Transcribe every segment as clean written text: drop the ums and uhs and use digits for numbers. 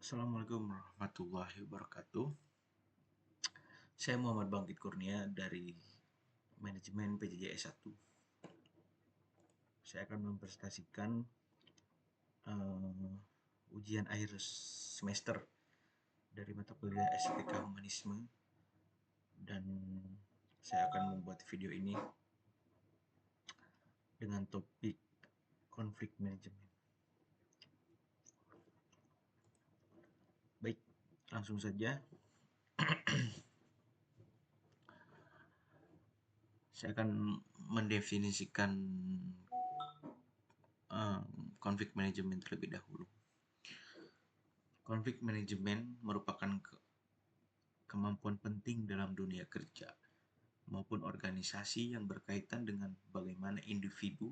Assalamualaikum warahmatullahi wabarakatuh. Saya Muhammad Bangkit Kurnia dari Manajemen PJJ S1. Saya akan mempresentasikan ujian akhir semester dari mata kuliah SPK Humanisme, dan saya akan membuat video ini dengan topik konflik manajemen. Baik, langsung saja. Saya akan mendefinisikan konflik manajemen terlebih dahulu. Konflik manajemen merupakan kemampuan penting dalam dunia kerja maupun organisasi yang berkaitan dengan bagaimana individu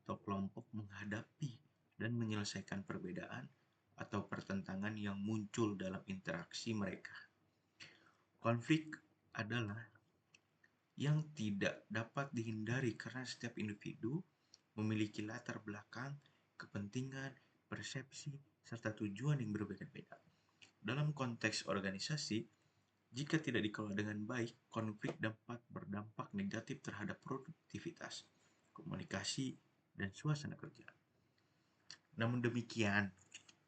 atau kelompok menghadapi dan menyelesaikan perbedaan atau pertentangan yang muncul dalam interaksi mereka. Konflik adalah yang tidak dapat dihindari karena setiap individu memiliki latar belakang, kepentingan, persepsi, serta tujuan yang berbeda-beda. Dalam konteks organisasi, jika tidak dikelola dengan baik, konflik dapat berdampak negatif terhadap produktivitas, komunikasi, dan suasana kerja. Namun demikian,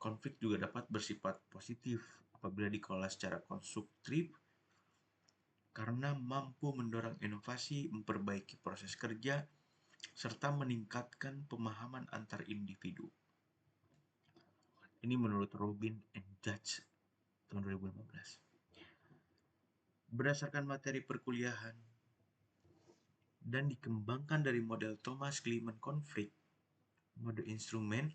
konflik juga dapat bersifat positif apabila dikelola secara konstruktif karena mampu mendorong inovasi, memperbaiki proses kerja, serta meningkatkan pemahaman antar individu. Ini menurut Robin and Judge tahun 2015. Berdasarkan materi perkuliahan dan dikembangkan dari model Thomas Kliman konflik, mode instrumen,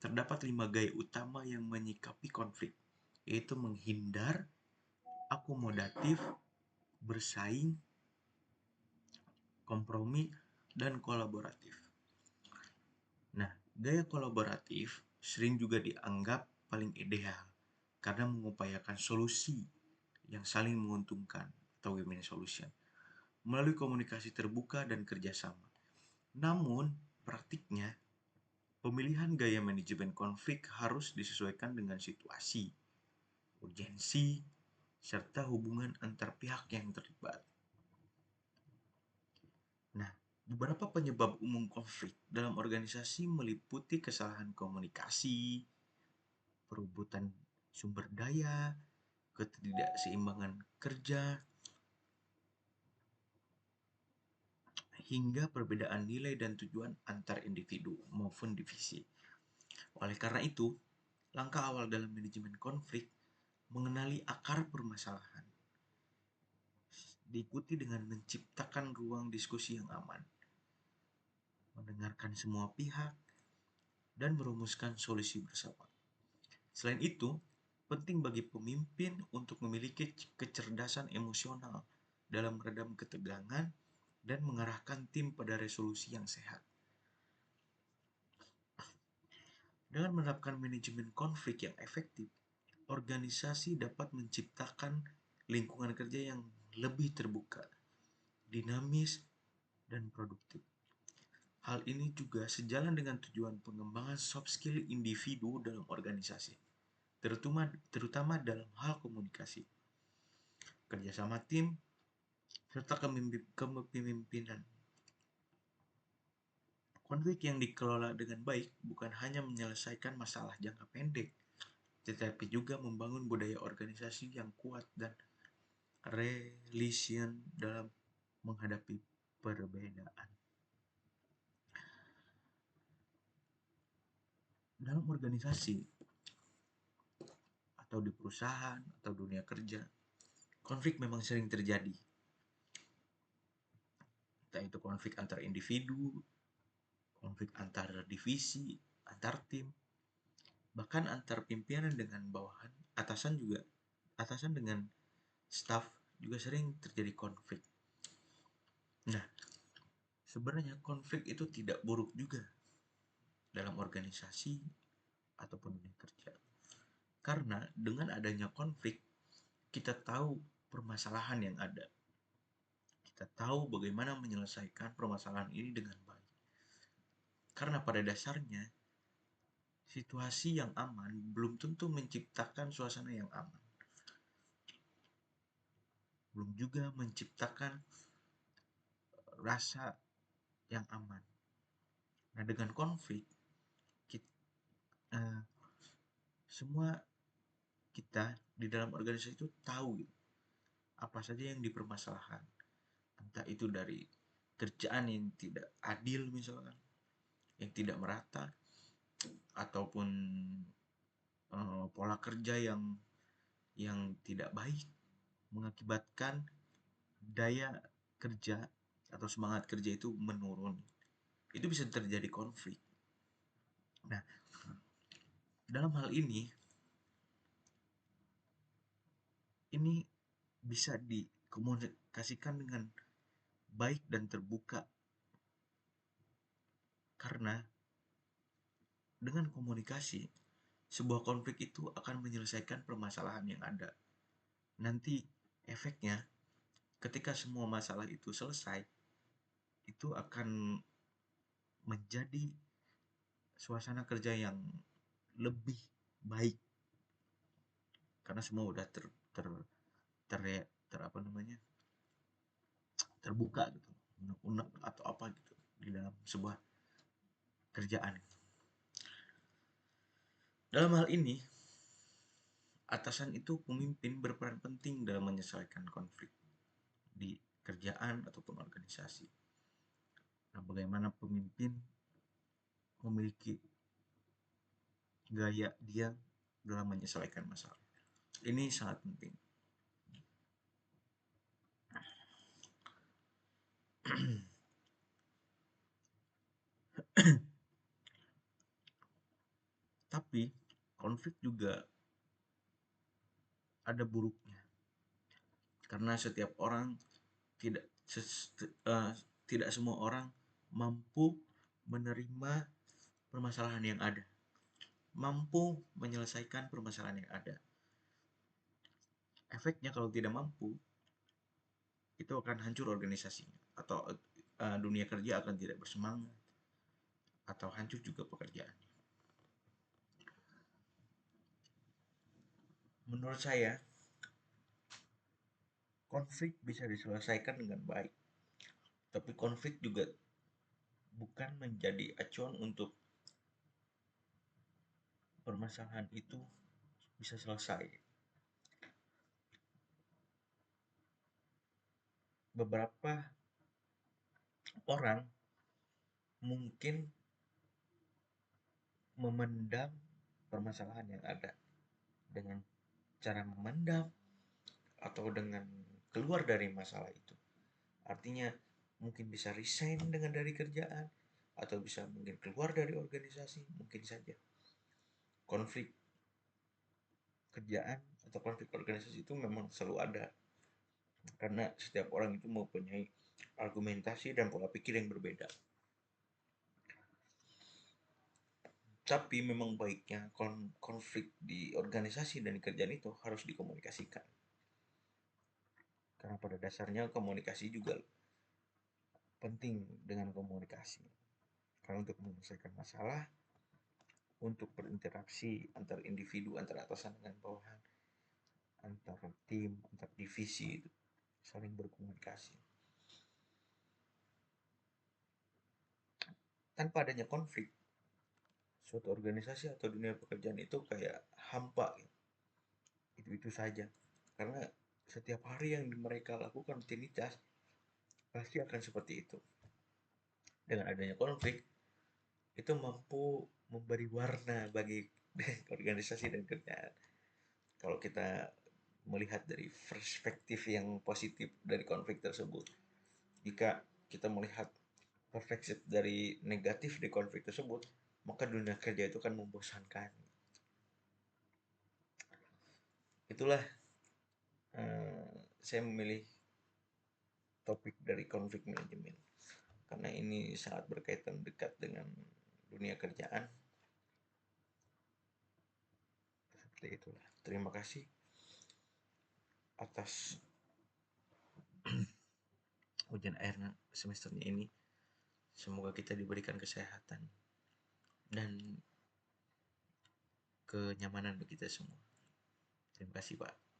terdapat 5 gaya utama yang menyikapi konflik, yaitu menghindar, akomodatif, bersaing, kompromi, dan kolaboratif. Nah, gaya kolaboratif sering juga dianggap paling ideal karena mengupayakan solusi yang saling menguntungkan atau win-win solution melalui komunikasi terbuka dan kerjasama. Namun, praktiknya, pemilihan gaya manajemen konflik harus disesuaikan dengan situasi, urgensi, serta hubungan antar pihak yang terlibat. Nah, beberapa penyebab umum konflik dalam organisasi meliputi kesalahan komunikasi, perebutan sumber daya, ketidakseimbangan kerja, hingga perbedaan nilai dan tujuan antar individu maupun divisi. Oleh karena itu, langkah awal dalam manajemen konflik mengenali akar permasalahan, diikuti dengan menciptakan ruang diskusi yang aman, mendengarkan semua pihak, dan merumuskan solusi bersama. Selain itu, penting bagi pemimpin untuk memiliki kecerdasan emosional dalam meredam ketegangan dan mengarahkan tim pada resolusi yang sehat. Dengan menerapkan manajemen konflik yang efektif, organisasi dapat menciptakan lingkungan kerja yang lebih terbuka, dinamis, dan produktif. Hal ini juga sejalan dengan tujuan pengembangan soft skill individu dalam organisasi, terutama dalam hal komunikasi, kerjasama tim, serta kepemimpinan. Konflik yang dikelola dengan baik bukan hanya menyelesaikan masalah jangka pendek, tetapi juga membangun budaya organisasi yang kuat dan resilient dalam menghadapi perbedaan. Dalam organisasi atau di perusahaan atau dunia kerja, konflik memang sering terjadi. Entah itu konflik antar individu, konflik antar divisi, antar tim, bahkan antar pimpinan dengan bawahan, atasan dengan staf juga sering terjadi konflik. Nah, sebenarnya konflik itu tidak buruk juga dalam organisasi ataupun dunia kerja. Karena dengan adanya konflik, kita tahu permasalahan yang ada. Kita tahu bagaimana menyelesaikan permasalahan ini dengan baik. Karena pada dasarnya, situasi yang aman belum tentu menciptakan suasana yang aman, belum juga menciptakan rasa yang aman. Nah, dengan konflik, kita, semua kita di dalam organisasi itu tahu gitu, apa saja yang dipermasalahkan. Entah itu dari kerjaan yang tidak adil misalkan, yang tidak merata, ataupun pola kerja yang tidak baik mengakibatkan daya kerja atau semangat kerja itu menurun. Itu bisa terjadi konflik. Nah, dalam hal ini bisa dikomunikasikan dengan baik dan terbuka, karena dengan komunikasi sebuah konflik itu akan menyelesaikan permasalahan yang ada. Nanti efeknya ketika semua masalah itu selesai, itu akan menjadi suasana kerja yang lebih baik, karena semua udah ter, ter, ter, ter apa namanya terbuka gitu, unek-unek atau apa gitu di dalam sebuah kerjaan. Dalam hal ini, atasan itu pemimpin berperan penting dalam menyelesaikan konflik di kerjaan ataupun organisasi. Nah, bagaimana pemimpin memiliki gaya dia dalam menyelesaikan masalah. Ini sangat penting. Tapi konflik juga ada buruknya, karena setiap orang tidak tidak semua orang mampu menerima permasalahan yang ada, mampu menyelesaikan permasalahan yang ada. Efeknya kalau tidak mampu, itu akan hancur organisasinya, atau dunia kerja akan tidak bersemangat, atau hancur juga pekerjaannya. Menurut saya, konflik bisa diselesaikan dengan baik, tapi konflik juga bukan menjadi acuan untuk permasalahan itu bisa selesai. Beberapa orang mungkin memendam permasalahan yang ada dengan cara memendam atau dengan keluar dari masalah itu. Artinya mungkin bisa resign dengan dari kerjaan, atau bisa mungkin keluar dari organisasi, mungkin saja. Konflik kerjaan atau konflik organisasi itu memang selalu ada, karena setiap orang itu mempunyai argumentasi dan pola pikir yang berbeda. Tapi memang baiknya konflik di organisasi dan di kerjaan itu harus dikomunikasikan, karena pada dasarnya komunikasi juga penting. Dengan komunikasi, karena untuk menyelesaikan masalah, untuk berinteraksi antar individu, antar atasan dengan bawahan, antar tim, antar divisi, itu saling berkomunikasi. Tanpa adanya konflik, suatu organisasi atau dunia pekerjaan itu kayak hampa, itu saja. Karena setiap hari yang mereka lakukan rutinitas pasti akan seperti itu. Dengan adanya konflik, itu mampu memberi warna bagi organisasi dan kerjaan. Kalau kita melihat dari perspektif yang positif dari konflik tersebut, jika kita melihat perspektif dari negatif di konflik tersebut, maka dunia kerja itu kan membosankan. Itulah saya memilih topik dari konflik manajemen, karena ini sangat berkaitan dekat dengan dunia kerjaan. Seperti itulah. Terima kasih atas ujian akhir semesternya ini. Semoga kita diberikan kesehatan dan kenyamanan bagi kita semua. Terima kasih, Pak.